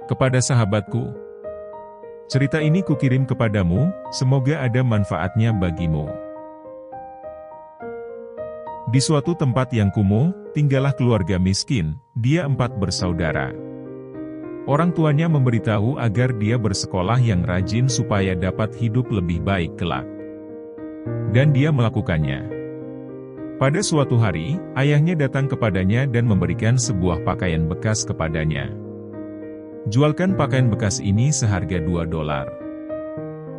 Kepada sahabatku, cerita ini kukirim kepadamu, semoga ada manfaatnya bagimu. Di suatu tempat yang kumuh, tinggallah keluarga miskin, dia 4 bersaudara. Orang tuanya memberitahu agar dia bersekolah yang rajin supaya dapat hidup lebih baik kelak. Dan dia melakukannya. Pada suatu hari, ayahnya datang kepadanya dan memberikan sebuah pakaian bekas kepadanya. Jualkan pakaian bekas ini seharga $2.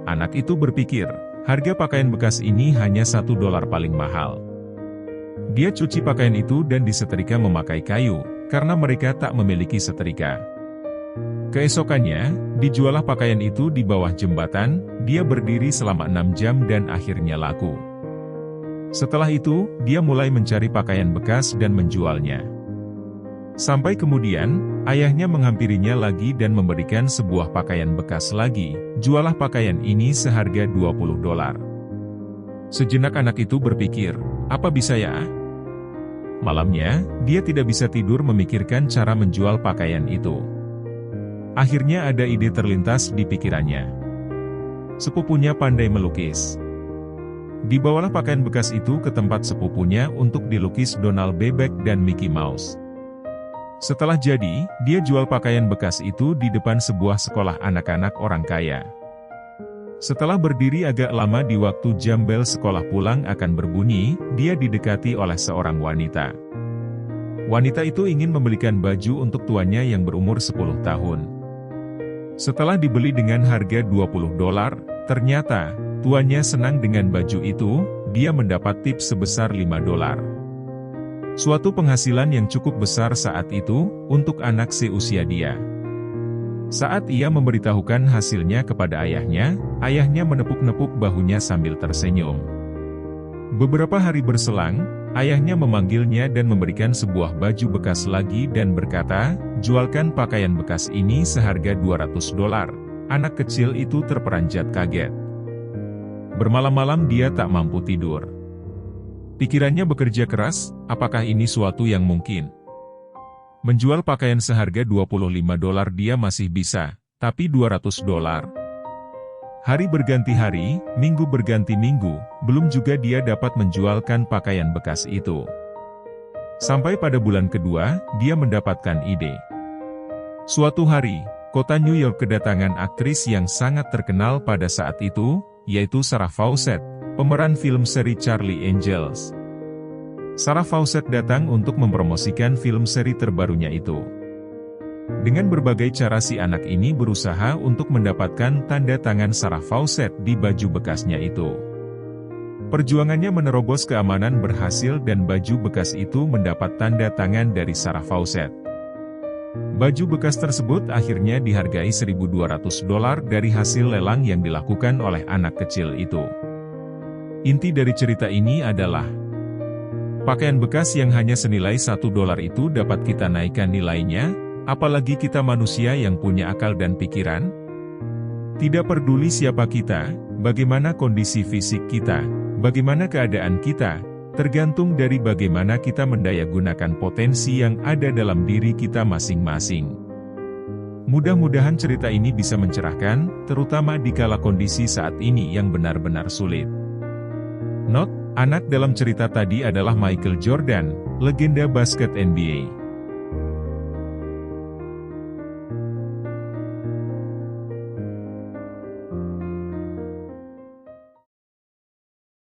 Anak itu berpikir, harga pakaian bekas ini hanya $1 paling mahal. Dia cuci pakaian itu dan disetrika memakai kayu, karena mereka tak memiliki setrika. Keesokannya, dijualah pakaian itu di bawah jembatan, dia berdiri selama 6 jam dan akhirnya laku. Setelah itu, dia mulai mencari pakaian bekas dan menjualnya. Sampai kemudian, ayahnya menghampirinya lagi dan memberikan sebuah pakaian bekas lagi, jualah pakaian ini seharga $20. Sejenak anak itu berpikir, apa bisa ya? Malamnya, dia tidak bisa tidur memikirkan cara menjual pakaian itu. Akhirnya ada ide terlintas di pikirannya. Sepupunya pandai melukis. Dibawalah pakaian bekas itu ke tempat sepupunya untuk dilukis Donald Bebek dan Mickey Mouse. Setelah jadi, dia jual pakaian bekas itu di depan sebuah sekolah anak-anak orang kaya. Setelah berdiri agak lama di waktu jam bel sekolah pulang akan berbunyi, dia didekati oleh seorang wanita. Wanita itu ingin membelikan baju untuk tuannya yang berumur 10 tahun. Setelah dibeli dengan harga $20, ternyata, tuannya senang dengan baju itu, dia mendapat tips sebesar $5. Suatu penghasilan yang cukup besar saat itu, untuk anak seusia dia. Saat ia memberitahukan hasilnya kepada ayahnya, ayahnya menepuk-nepuk bahunya sambil tersenyum. Beberapa hari berselang, ayahnya memanggilnya dan memberikan sebuah baju bekas lagi dan berkata, jualkan pakaian bekas ini seharga $200. Anak kecil itu terperanjat kaget. Bermalam-malam dia tak mampu tidur. Pikirannya bekerja keras, apakah ini suatu yang mungkin? Menjual pakaian seharga $25 dia masih bisa, tapi $200? Hari berganti hari, minggu berganti minggu, belum juga dia dapat menjualkan pakaian bekas itu. Sampai pada bulan kedua, dia mendapatkan ide. Suatu hari, kota New York kedatangan aktris yang sangat terkenal pada saat itu, yaitu Sarah Fawcett, pemeran film seri Charlie Angels. Sarah Fawcett datang untuk mempromosikan film seri terbarunya itu. Dengan berbagai cara si anak ini berusaha untuk mendapatkan tanda tangan Sarah Fawcett di baju bekasnya itu. Perjuangannya menerobos keamanan berhasil dan baju bekas itu mendapat tanda tangan dari Sarah Fawcett. Baju bekas tersebut akhirnya dihargai $1.200 dari hasil lelang yang dilakukan oleh anak kecil itu. Inti dari cerita ini adalah, pakaian bekas yang hanya senilai $1 itu dapat kita naikkan nilainya, apalagi kita manusia yang punya akal dan pikiran. Tidak peduli siapa kita, bagaimana kondisi fisik kita, bagaimana keadaan kita, tergantung dari bagaimana kita mendayagunakan potensi yang ada dalam diri kita masing-masing. Mudah-mudahan cerita ini bisa mencerahkan, terutama di kala kondisi saat ini yang benar-benar sulit. Anak dalam cerita tadi adalah Michael Jordan, legenda basket NBA.